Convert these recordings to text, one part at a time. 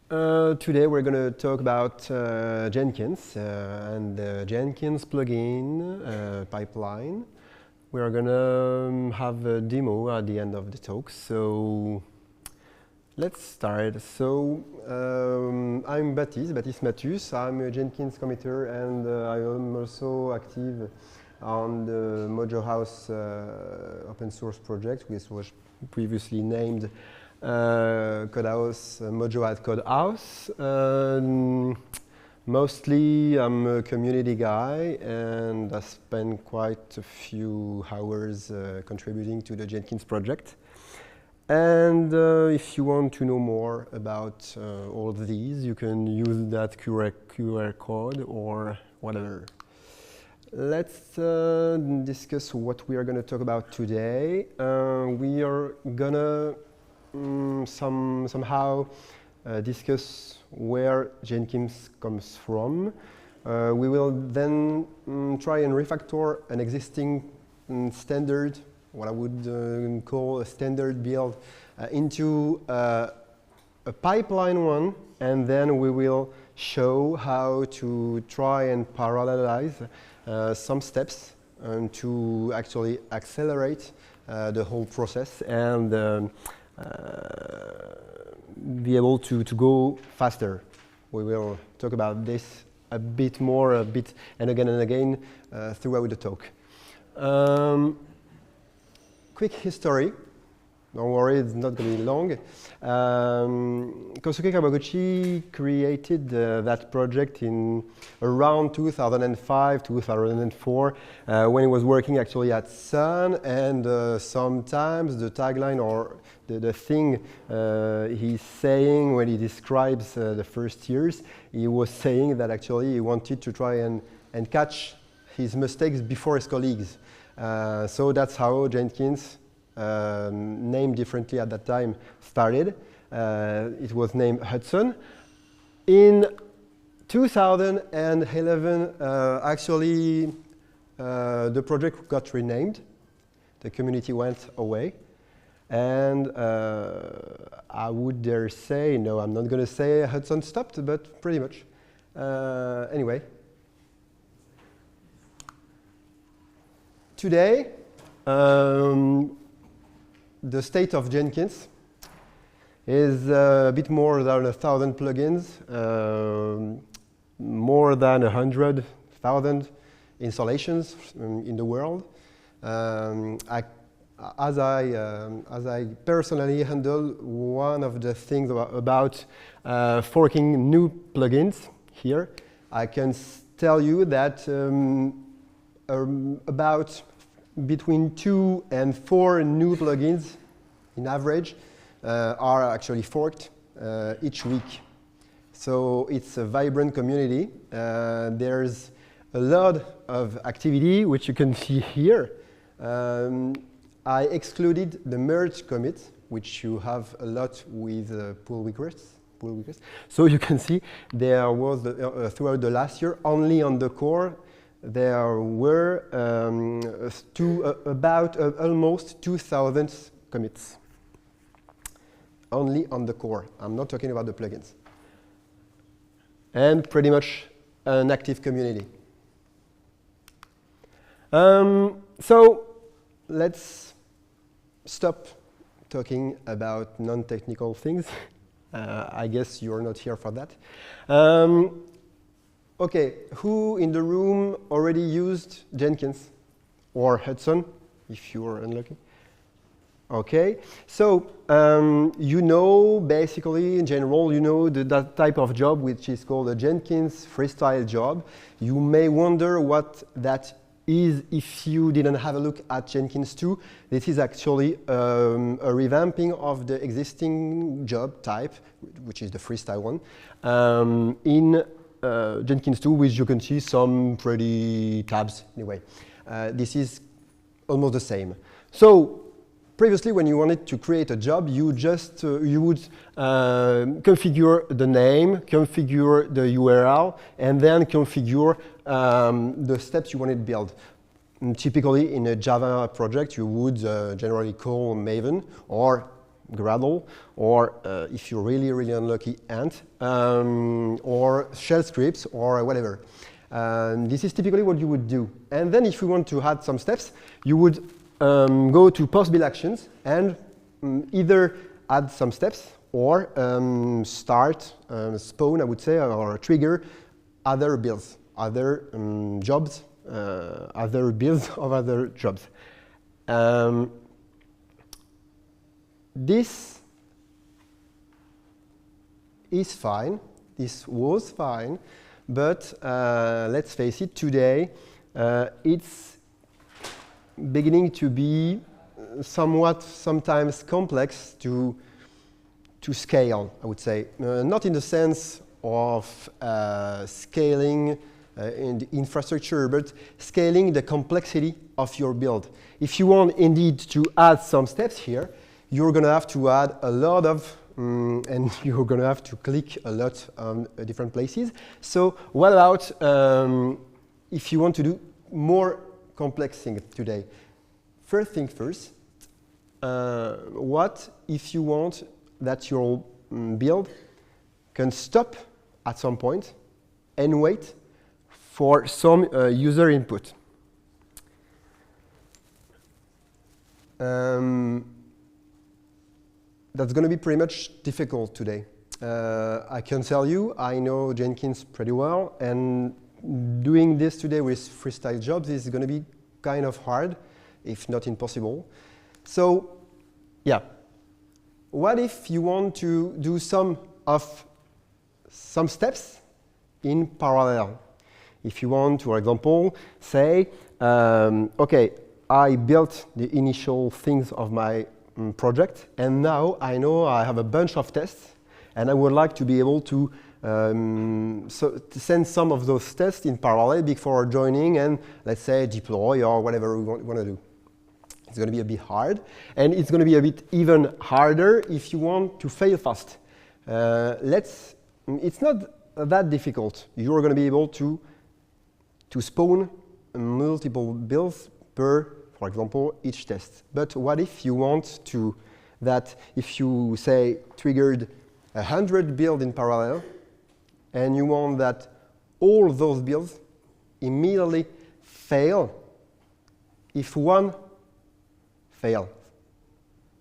Today we're going to talk about Jenkins and the Jenkins plugin pipeline. We're going to have a demo at the end of the talk, so let's start. So I'm Baptiste Mathus. I'm a Jenkins committer, and I am also active on the Mojo House open source project, which was previously named Codehouse, Mojo at Codehouse. Mostly I'm a community guy, and I spend quite a few hours contributing to the Jenkins project. And if you want to know more about all of these, you can use that QR code or whatever. Let's discuss what we are going to talk about today. We are going to somehow discuss where Jenkins comes from. We will then try and refactor an existing standard, what I would call a standard build, into a pipeline one, and then we will show how to try and parallelize some steps to actually accelerate the whole process and be able to go faster. We will talk about this a bit more, and again throughout the talk. Quick history. Don't worry, it's not going to be long. Kosuke Kawaguchi created that project in around 2005, 2004, when he was working actually at Sun, and sometimes the tagline or the thing he's saying when he describes the first years, he was saying that actually he wanted to try and catch his mistakes before his colleagues. So that's how Jenkins, named differently at that time, started. It was named Hudson. In 2011, actually, the project got renamed. The community went away. And I would dare say, no, I'm not going to say Hudson stopped, but pretty much. Anyway. Today, the state of Jenkins is a bit more than 1,000 plugins, more than 100,000 installations in the world. As I personally handle one of the things about forking new plugins here, I can tell you that about between 2 and 4 new plugins in average are actually forked each week. So it's a vibrant community. There's a lot of activity, which you can see here. I excluded the merge commit, which you have a lot with pull requests. So you can see there was, throughout the last year, only on the core, there were about almost 2,000 commits. Only on the core. I'm not talking about the plugins. And pretty much an active community. So let's stop talking about non-technical things. I guess you're not here for that. Okay, who in the room already used Jenkins or Hudson, if you were unlucky? Okay, so you know, basically, in general, you know that type of job, which is called a Jenkins Freestyle Job. You may wonder what that is if you didn't have a look at Jenkins 2. This is actually a revamping of the existing job type, which is the freestyle one, in Jenkins 2, which you can see some pretty tabs anyway. This is almost the same. So previously, when you wanted to create a job, you just you would configure the name, configure the URL, and then configure the steps you wanted to build. And typically, in a Java project, you would generally call Maven, or Gradle, or if you're really, really unlucky, Ant, or shell scripts, or whatever. This is typically what you would do. And then if you want to add some steps, you would go to post-build actions and either add some steps or start, spawn, I would say, or trigger other builds, other jobs, other builds of other jobs. This is fine. This was fine. But let's face it, today it's beginning to be somewhat sometimes complex to scale, I would say. Not in the sense of scaling in the infrastructure, but scaling the complexity of your build. If you want indeed to add some steps here, you're going to have to add a lot of and you're going to have to click a lot on different places. So what about if you want to do more complex things today? First thing first, what if you want that your build can stop at some point and wait for some user input? That's going to be pretty much difficult today. I can tell you, I know Jenkins pretty well, and doing this today with Freestyle Jobs is going to be kind of hard, if not impossible. So, yeah. What if you want to do some steps in parallel? If you want to, for example, say, okay, I built the initial things of my project, and now I know I have a bunch of tests, and I would like to be able to to send some of those tests in parallel before joining and, let's say, deploy or whatever we want to do. It's going to be a bit hard, and it's going to be a bit even harder if you want to fail fast. It's not that difficult. You're going to be able to spawn multiple builds per, for example, each test. But what if you want to, that if you say triggered 100 builds in parallel, and you want that all those builds immediately fail if one fails?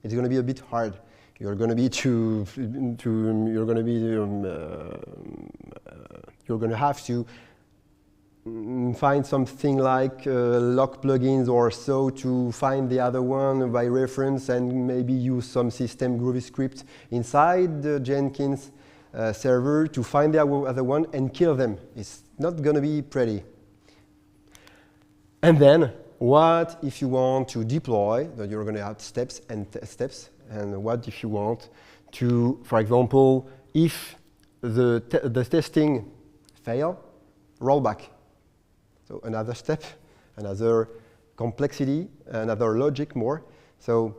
It's going to be a bit hard. You're going to be you're going to have to find something like lock plugins or so to find the other one by reference, and maybe use some system Groovy script inside the Jenkins server to find the other one and kill them. It's not going to be pretty. And then, what if you want to deploy? That you're going to have steps and steps. And what if you want to, for example, if the testing fail, roll back? So another step, another complexity, another logic more. So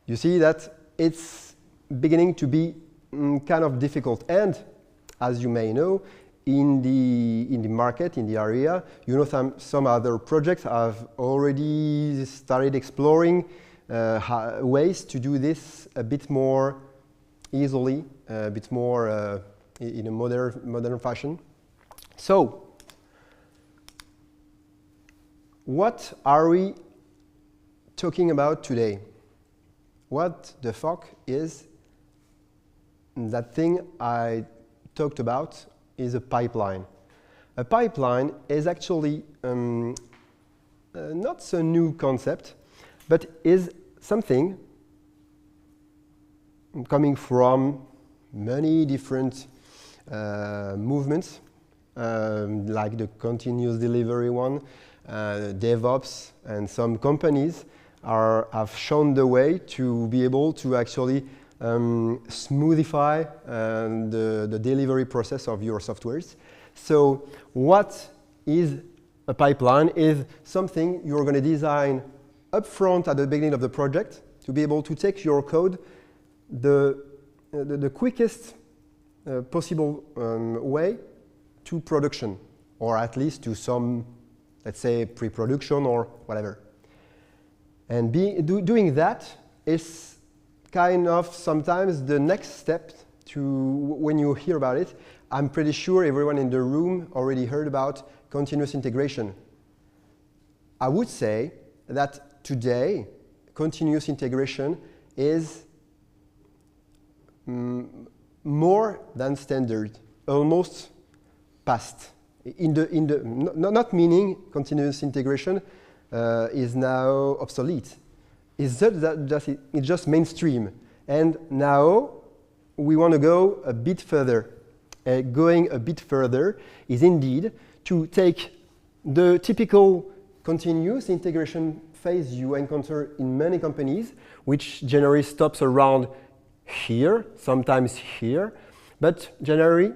you see that it's beginning to be kind of difficult. And as you may know, in the market, in the area, you know, some other projects have already started exploring ways to do this a bit more easily, a bit more in a modern fashion. So, what are we talking about today? What the fuck is that thing I talked about is a pipeline. A pipeline is actually not so new concept, but is something coming from many different movements, like the continuous delivery one, DevOps, and some companies have shown the way to be able to actually smoothify the delivery process of your softwares. So what is a pipeline? Is something you're going to design upfront at the beginning of the project to be able to take your code the quickest possible way to production, or at least to some, let's say, pre-production or whatever. And doing that is kind of sometimes the next step to when you hear about it. I'm pretty sure everyone in the room already heard about continuous integration. I would say that today, continuous integration is more than standard, almost past. Not meaning continuous integration is now obsolete. It's just mainstream. And now we want to go a bit further. Going a bit further is indeed to take the typical continuous integration phase you encounter in many companies, which generally stops around here, sometimes here, but generally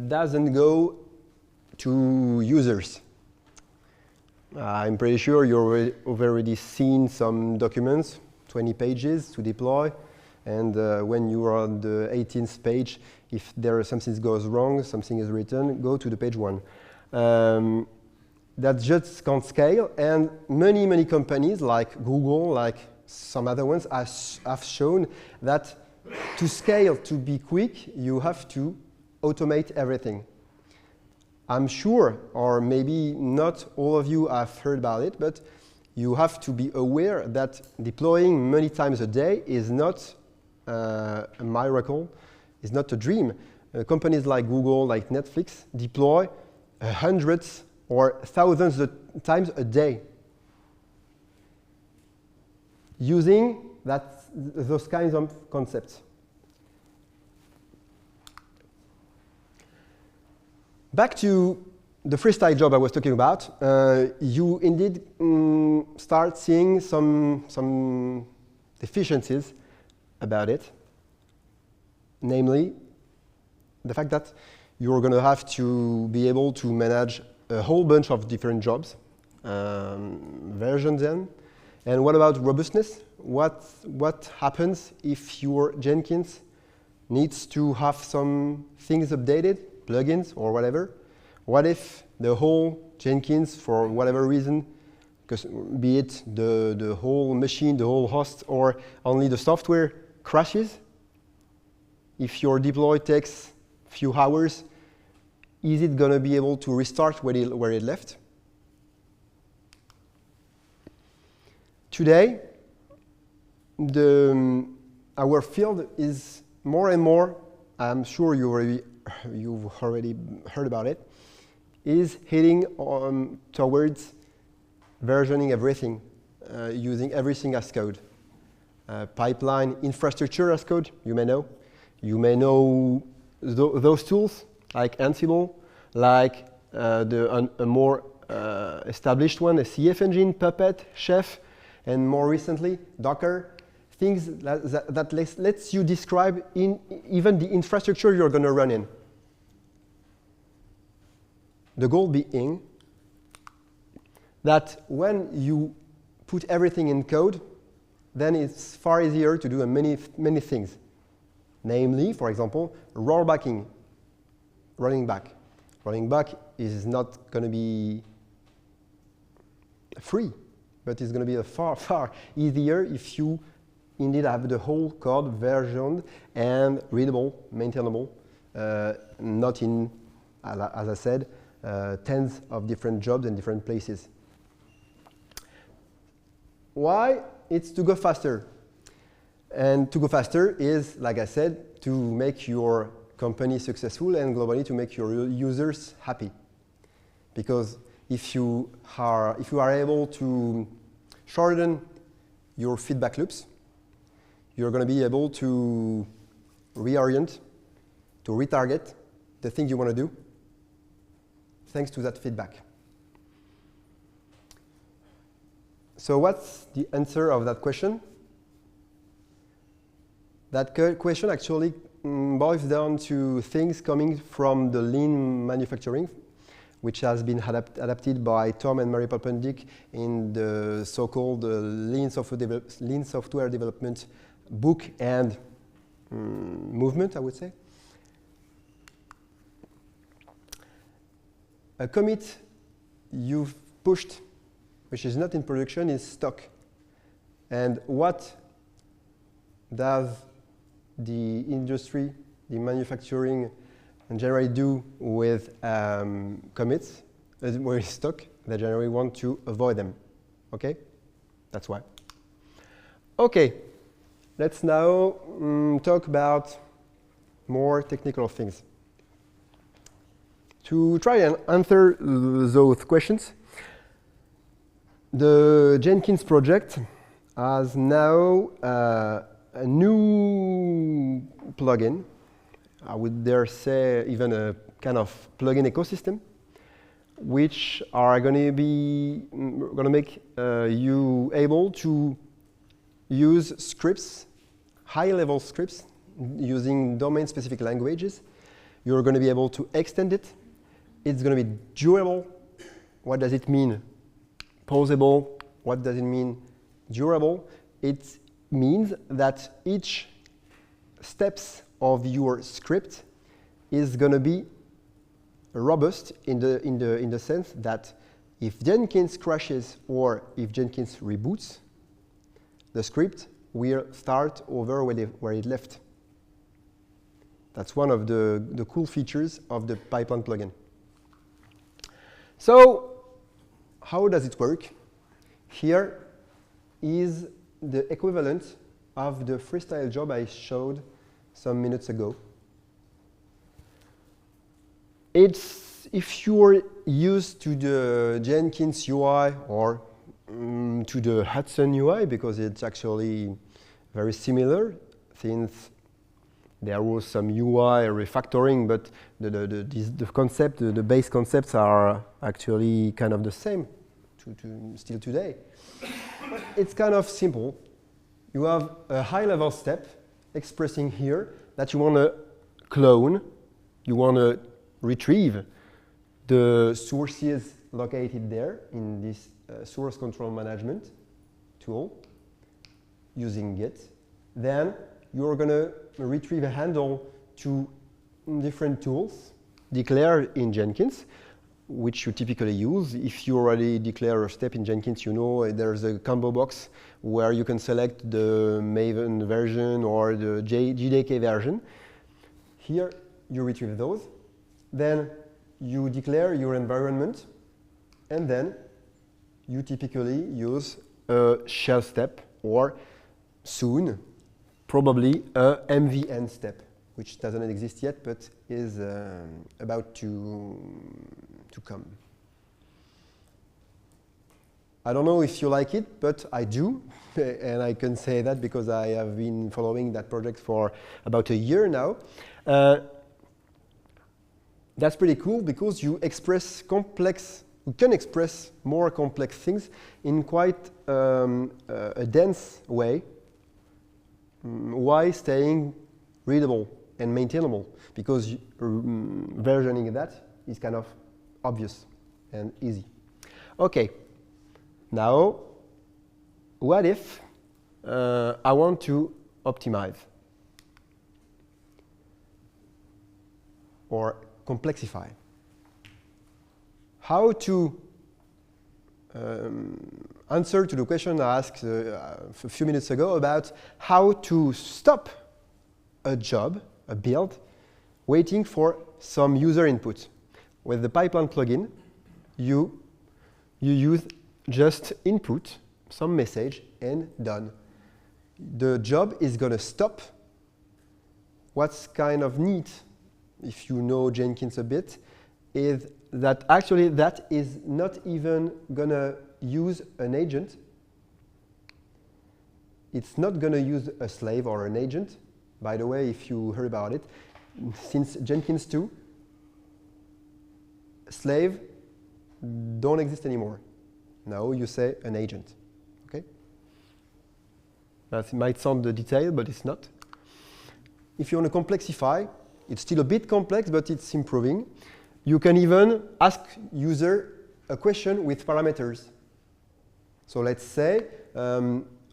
doesn't go to users. I'm pretty sure you've already seen some documents, 20 pages to deploy, and when you are on the 18th page, if something goes wrong, something is written, go to the page 1. That just can't scale, and many companies like Google, like some other ones, have shown that to scale, to be quick, you have to automate everything. I'm sure, or maybe not all of you have heard about it, but you have to be aware that deploying many times a day is not a miracle, is not a dream. Companies like Google, like Netflix, deploy hundreds or thousands of times a day using those kinds of concepts. Back to the freestyle job I was talking about, you indeed start seeing some deficiencies about it. Namely, the fact that you're going to have to be able to manage a whole bunch of different jobs, version them. And what about robustness? What happens if your Jenkins needs to have some things updated, plugins or whatever? What if the whole Jenkins, for whatever reason, be it the whole machine, the whole host, or only the software crashes? If your deploy takes a few hours, is it going to be able to restart where it left? Today, our field is more and more, I'm sure you've already heard about it, is heading towards versioning everything, using everything as code. Pipeline infrastructure as code, you may know. You may know those tools like Ansible, like a more established one, a CF engine, Puppet, Chef, and more recently, Docker. Things that lets you describe even the infrastructure you're going to run in. The goal being that when you put everything in code, then it's far easier to do many things. Namely, for example, rolling back. Rolling back is not going to be free, but it's going to be far easier if you indeed have the whole code versioned and readable, maintainable, not in, as I said, tens of different jobs in different places. Why? It's to go faster. And to go faster is, like I said, to make your company successful and globally to make your users happy. Because if you are able to shorten your feedback loops, you're going to be able to reorient, to retarget the thing you want to do, thanks to that feedback. So what's the answer of that question? That question actually boils down to things coming from the lean manufacturing, which has been adapted by Tom and Mary Polpendick in the so-called lean software development book and movement, I would say. A commit you've pushed, which is not in production, is stuck. And what does the industry, the manufacturing, generally do with commits, where it's stuck. They generally want to avoid them. Okay? That's why. Okay, let's now talk about more technical things. To try and answer those questions, the Jenkins project has now a new plugin. I would dare say even a kind of plugin ecosystem, which are going to make you able to use scripts, high-level scripts, using domain-specific languages. You're going to be able to extend it. It's going to be durable. What does it mean? Pausable. What does it mean? Durable. It means that each steps of your script is going to be robust in the sense that if Jenkins crashes or if Jenkins reboots, the script will start over where it left. That's one of the cool features of the Pipeline plugin. So, how does it work? Here is the equivalent of the Freestyle Job I showed some minutes ago. It's, if you're used to the Jenkins UI or to the Hudson UI, because it's actually very similar, since there was some UI refactoring, but the concept, the base concepts are actually kind of the same still today. It's kind of simple. You have a high-level step expressing here that you want to clone, you want to retrieve the sources located there in this source control management tool using Git. Then you're going to retrieve a handle to different tools declared in Jenkins, which you typically use. If you already declare a step in Jenkins, you know there's a combo box where you can select the Maven version or the JDK version. Here, you retrieve those. Then you declare your environment, and then you typically use a shell step, or soon, probably a MVN step, which doesn't exist yet, but is about to come. I don't know if you like it, but I do, and I can say that because I have been following that project for about a year now. That's pretty cool because you can express more complex things in quite a dense way, while staying readable and maintainable, because versioning that is kind of obvious and easy. Okay, now what if I want to optimize or complexify? How to answer to the question I asked a few minutes ago about how to stop a job, a build, waiting for some user input. With the Pipeline plugin, you use just input, some message, and done. The job is going to stop. What's kind of neat, if you know Jenkins a bit, is that actually that is not even going to use an agent. It's not going to use a slave or an agent. By the way, if you heard about it, since Jenkins 2, slave don't exist anymore. Now you say an agent. Okay? That might sound the detail, but it's not. If you want to complexify, it's still a bit complex, but it's improving. You can even ask user a question with parameters. So let's say,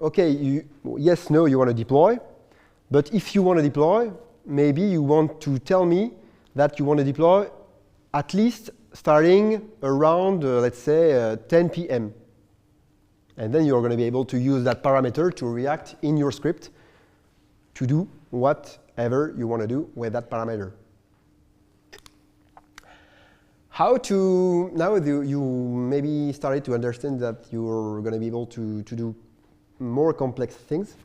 okay, yes, no, you want to deploy. But if you want to deploy, maybe you want to tell me that you want to deploy at least starting around, let's say, 10 p.m. And then you're going to be able to use that parameter to react in your script to do whatever you want to do with that parameter. How to, now you maybe started to understand that you're going to be able to do more complex things.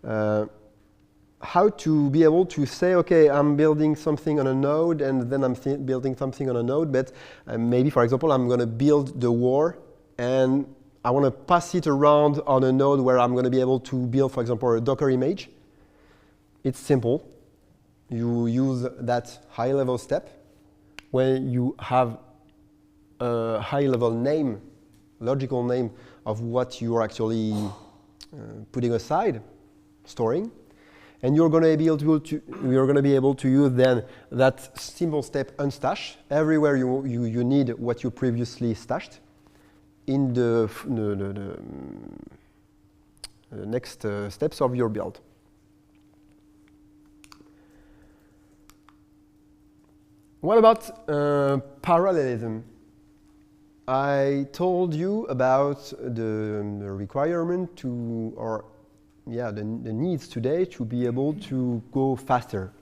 How to be able to say, okay, I'm building something on a node, and then I'm building something on a node, but maybe, for example, I'm going to build the war, and I want to pass it around on a node where I'm going to be able to build, for example, a Docker image. It's simple. You use that high-level step when you have a high-level name, logical name of what you are actually putting aside, storing, and you're going to be able to use then that simple step unstash everywhere you need what you previously stashed in the next steps of your build. What about parallelism? I told you about the requirement to, or yeah, the needs today to be able to go faster.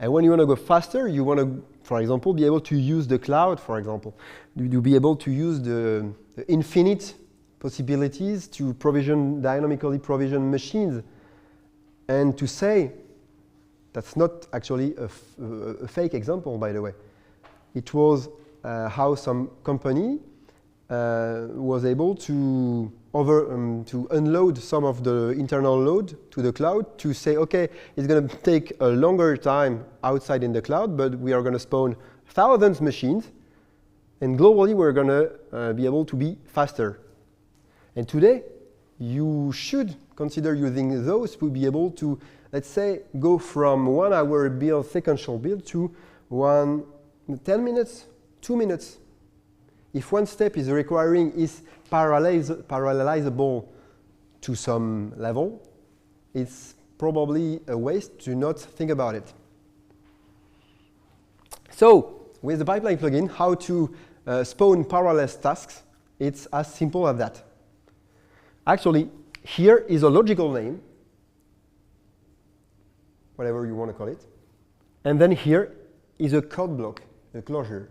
And when you want to go faster, you want to, for example, be able to use the cloud, for example. You be able to use the infinite possibilities to dynamically provision machines. And to say, that's not actually a fake example, by the way. It was how some company was able to unload some of the internal load to the cloud to say, okay, it's going to take a longer time outside in the cloud, but we are going to spawn thousands of machines, and globally we're going to be able to be faster. And today, you should consider using those to be able to, let's say, go from 1 hour build, sequential build, to 10 minutes, 2 minutes. If one step is parallelizable to some level, it's probably a waste to not think about it. So, with the pipeline plugin, how to spawn parallel tasks, it's as simple as that. Actually, here is a logical name, whatever you want to call it. And then here is a code block, a closure.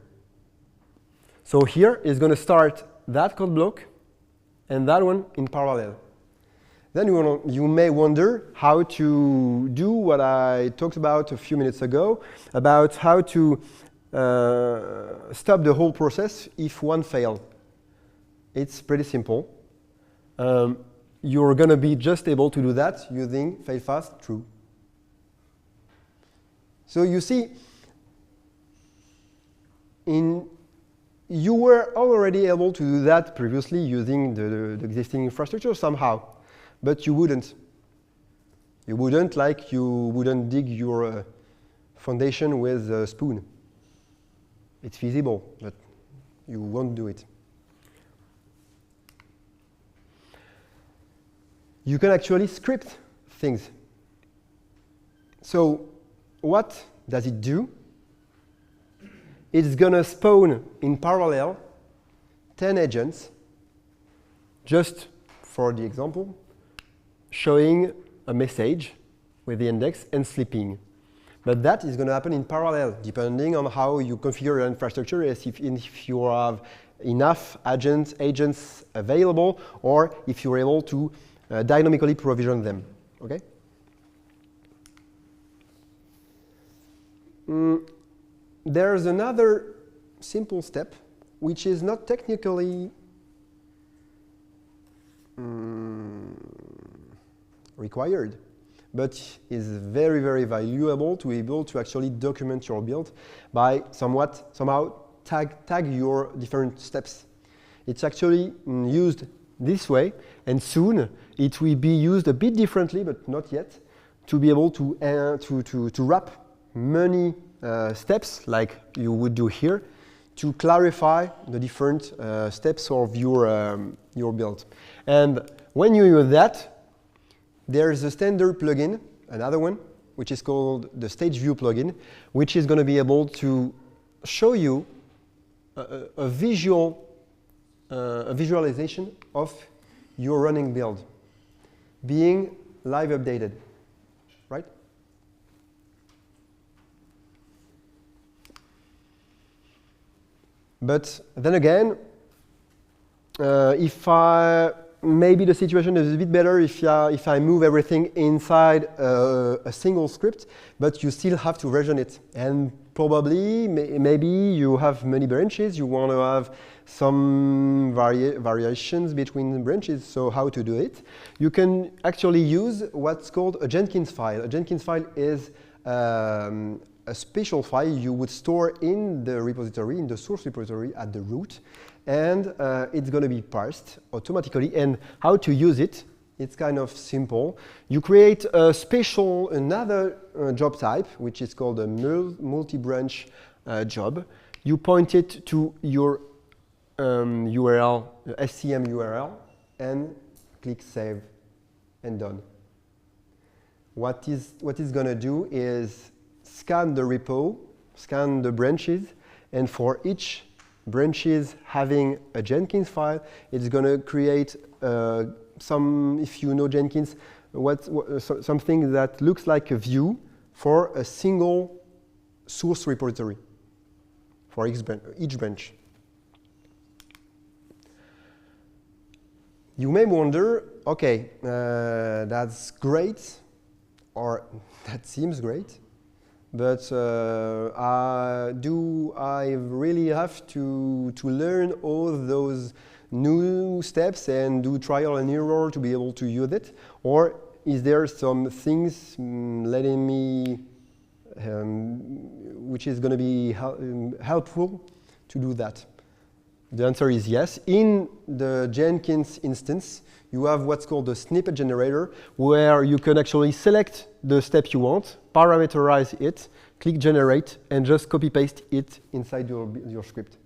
So here is going to start that code block and that one in parallel. Then you may wonder how to do what I talked about a few minutes ago, about how to stop the whole process if one fails. It's pretty simple. You're going to be just able to do that using fail fast true. So you see, you were already able to do that previously using the existing infrastructure somehow, but you wouldn't. You wouldn't, like you wouldn't dig your foundation with a spoon. It's feasible, but you won't do it. You can actually script things. So what does it do? It's going to spawn in parallel 10 agents, just for the example, showing a message with the index and sleeping. But that is going to happen in parallel, depending on how you configure your infrastructure, as if you have enough agents available, or if you're able to dynamically provision them. Okay? There's another simple step, which is not technically required, but is very, very valuable to be able to actually document your build by somehow tag your different steps. It's actually used this way, and soon it will be used a bit differently, but not yet, to be able to wrap many steps like you would do here to clarify the different steps of your build. And when you use that, there's a standard plugin, another one, which is called the Stage View plugin, which is going to be able to show you a visualization of your running build being live updated, right? But then again, maybe the situation is a bit better if I move everything inside a single script, but you still have to version it. And probably, maybe you have many branches, you want to have some variations between branches, so how to do it? You can actually use what's called a Jenkins file. A Jenkins file is a special file you would store in the repository, in the source repository at the root, and it's going to be parsed automatically. And how to use it? It's kind of simple. You create a another job type, which is called a multi-branch job. You point it to your URL, SCM URL, and click Save, and done. What it's going to do is scan the repo, scan the branches, and for each branches having a Jenkins file, it's going to create if you know Jenkins, something that looks like a view for a single source repository for each branch. You may wonder, okay, that's great, or that seems great, but do I really have to learn all those new steps and do trial and error to be able to use it? Or is there some things letting me, which is going to be helpful to do that? The answer is yes. In the Jenkins instance, you have what's called the Snippet Generator, where you can actually select the step you want, parameterize it, click Generate, and just copy-paste it inside your script.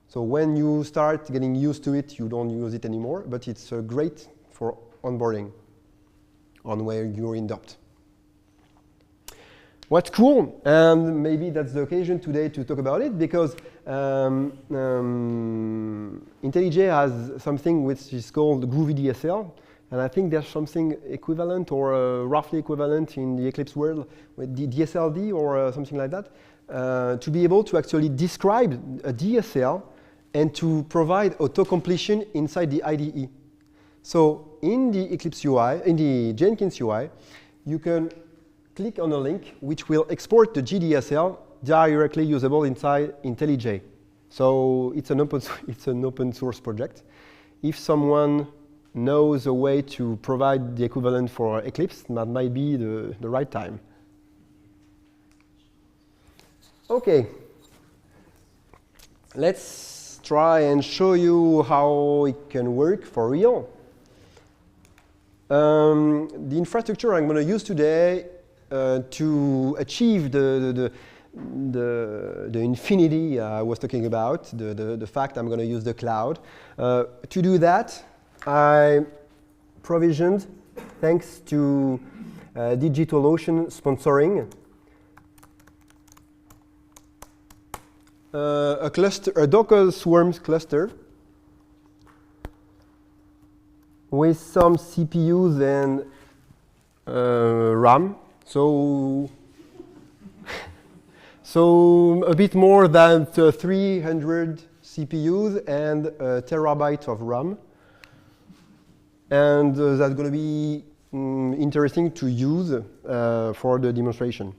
So when you start getting used to it, you don't use it anymore, but it's great for onboarding on where you're in doubt. What's cool, and maybe that's the occasion today to talk about it, because IntelliJ has something which is called Groovy DSL, and I think there's something equivalent or roughly equivalent in the Eclipse world with the DSLD or something like that, to be able to actually describe a DSL and to provide auto-completion inside the IDE. So in the Eclipse UI, in the Jenkins UI, you can click on a link which will export the GDSL directly usable inside IntelliJ. So it's an open source project. If someone knows a way to provide the equivalent for Eclipse, that might be the right time. Okay, let's try and show you how it can work for real. The infrastructure I'm going to use today to achieve the infinity I was talking about, the fact I'm going to use the cloud. To do that, I provisioned, thanks to DigitalOcean sponsoring, a Docker Swarms cluster with some CPUs and RAM. So a bit more than 300 CPUs and a terabyte of RAM. And that's going to be interesting to use for the demonstration.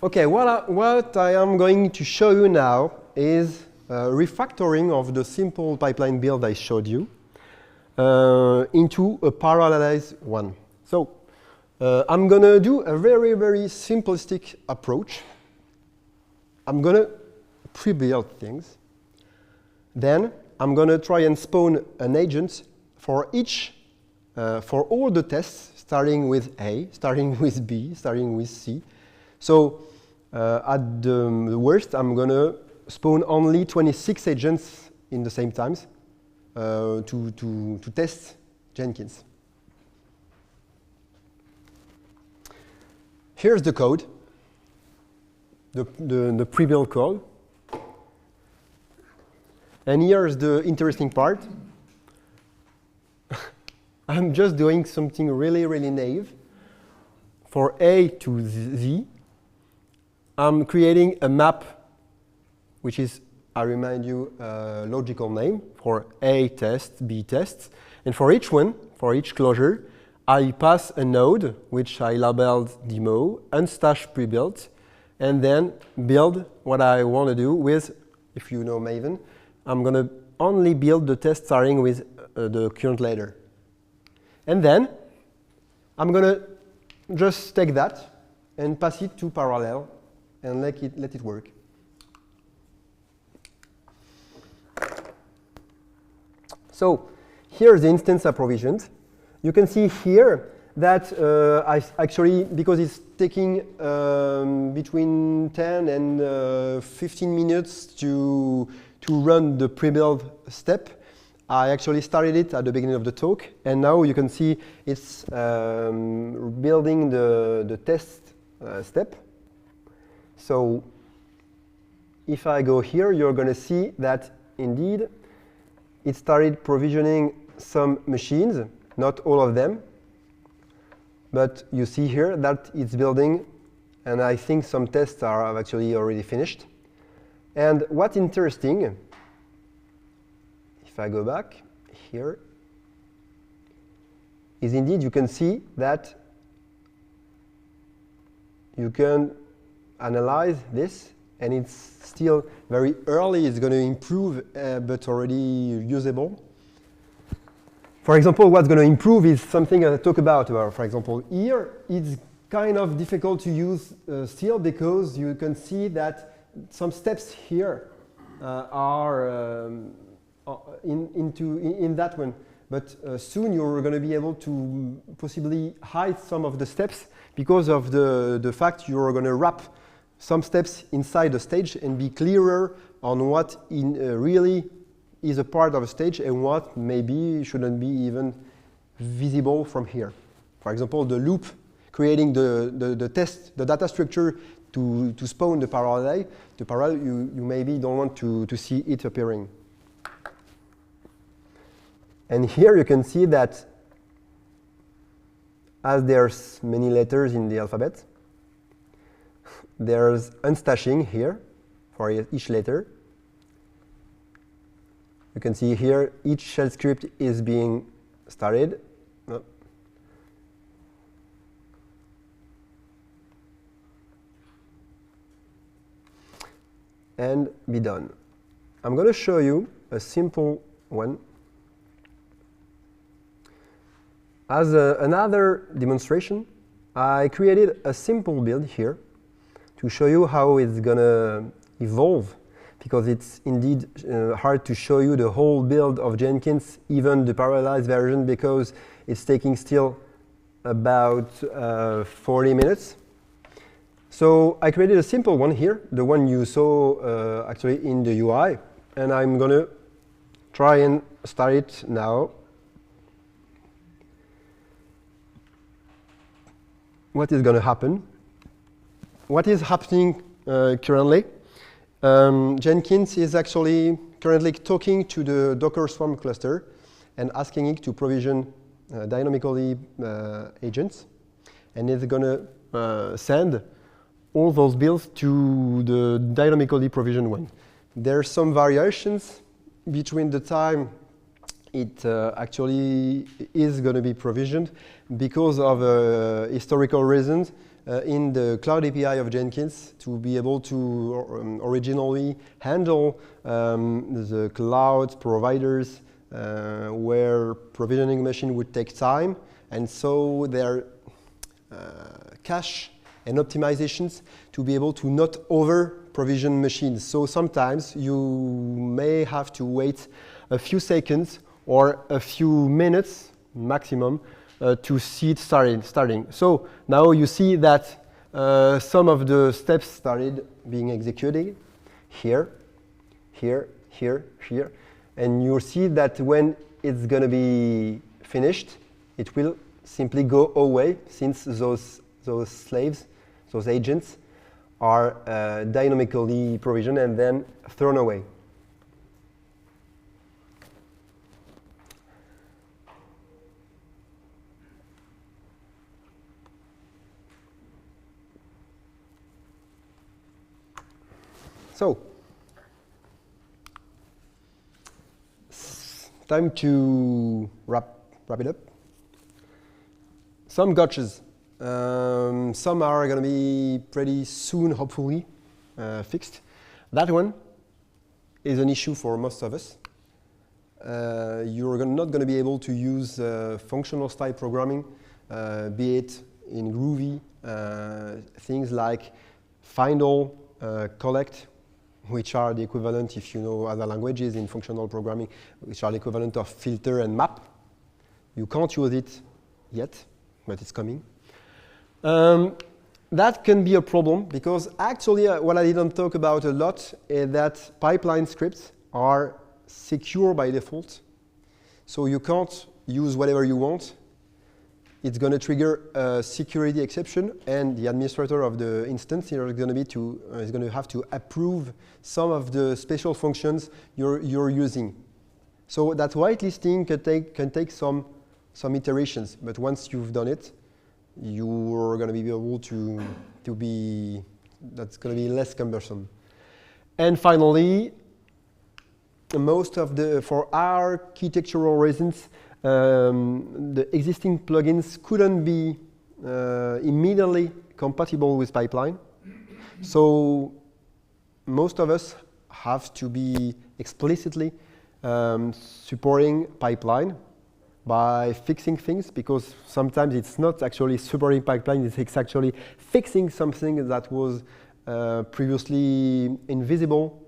Okay, what I am going to show you now is refactoring of the simple pipeline build I showed you into a parallelize one. So I'm going to do a very, very simplistic approach. I'm going to pre-build things. Then I'm going to try and spawn an agent for for all the tests, starting with A, starting with B, starting with C. So at the worst, I'm going to spawn only 26 agents in the same times to test Jenkins. Here's the code, the pre-built code. And here's the interesting part. I'm just doing something really, really naive. for A to Z, I'm creating a map, which is, I remind you, a logical name for A test, B tests. And for each one, for each closure, I pass a node, which I labeled demo, unstash prebuilt, and then build what I want to do with, if you know Maven, I'm going to only build the test starting with the current ladder. And then I'm going to just take that and pass it to parallel and let it work. So here's the instance I provisioned. You can see here that because it's taking between 10 and 15 minutes to run the pre-build step, I actually started it at the beginning of the talk, and now you can see it's building the test step. So if I go here, you're going to see that indeed it started provisioning some machines, not all of them, but you see here that it's building, and I think some tests are actually already finished. And what's interesting, if I go back here, is indeed you can see that you can analyze this, and it's still very early. It's going to improve, but already usable. For example, what's going to improve is something I talk about. For example, here it's kind of difficult to use still because you can see that some steps here are in that one. But soon you're going to be able to possibly hide some of the steps because of the fact you're going to wrap some steps inside the stage and be clearer on what really is a part of a stage and what maybe shouldn't be even visible from here. For example, the loop creating the test, the data structure to spawn the parallel, you maybe don't want to see it appearing. And here you can see that as there's many letters in the alphabet, there's unstashing here for each letter. You can see here each shell script is being started. And be done. I'm going to show you a simple one. As another demonstration, I created a simple build here to show you how it's going to evolve, because it's indeed hard to show you the whole build of Jenkins, even the parallelized version, because it's taking still about 40 minutes. So I created a simple one here, the one you saw actually in the UI, and I'm going to try and start it now. What is going to happen? What is happening currently? Jenkins is actually currently talking to the Docker Swarm cluster and asking it to provision dynamically agents, and it's going to send all those builds to the dynamically provisioned one. There's some variations between the time it actually is going to be provisioned because of historical reasons in the Cloud API of Jenkins to be able to originally handle the cloud providers where provisioning machine would take time, and so their cache and optimizations to be able to not over-provision machines. So sometimes you may have to wait a few seconds or a few minutes maximum to see it starting. So now you see that some of the steps started being executed here, here, here, here. And you'll see that when it's going to be finished, it will simply go away since those slaves, those agents, are dynamically provisioned and then thrown away. So, time to wrap it up. Some gotchas. Some are going to be pretty soon, hopefully, fixed. That one is an issue for most of us. You're not going to be able to use functional style programming, be it in Groovy, things like find all, collect, which are the equivalent, if you know other languages in functional programming, which are the equivalent of filter and map. You can't use it yet, but it's coming. That can be a problem because actually what I didn't talk about a lot is that pipeline scripts are secure by default. So you can't use whatever you want. It's going to trigger a security exception, and the administrator of the instance here is going to have to approve some of the special functions you're using. So that whitelisting can take some iterations, but once you've done it, you're going to be able that's going to be less cumbersome. And finally, for architectural reasons, the existing plugins couldn't be immediately compatible with pipeline. So most of us have to be explicitly supporting pipeline by fixing things, because sometimes it's not actually supporting pipeline, it's actually fixing something that was previously invisible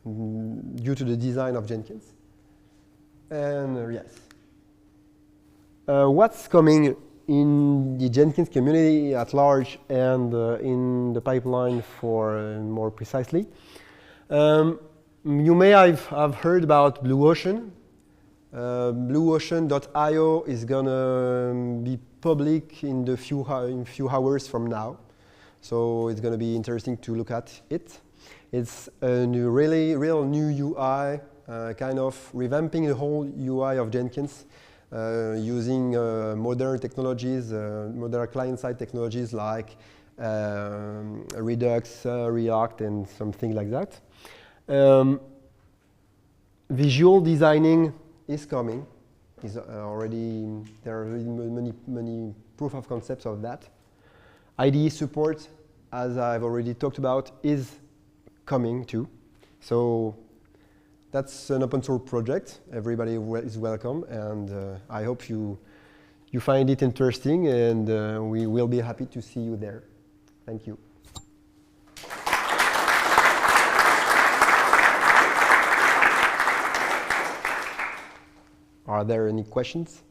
due to the design of Jenkins. And yes. What's coming in the Jenkins community at large and in the pipeline more precisely? You may have heard about Blue Ocean. BlueOcean.io is going to be public in few hours from now. So it's going to be interesting to look at it. It's a real new UI, kind of revamping the whole UI of Jenkins using modern technologies, modern client-side technologies like Redux, React, and something like that. Visual designing is coming. There are already many proof of concepts of that. IDE support, as I've already talked about, is coming too. So that's an open source project. Everybody is welcome, and I hope you find it interesting, and we will be happy to see you there. Thank you. Are there any questions?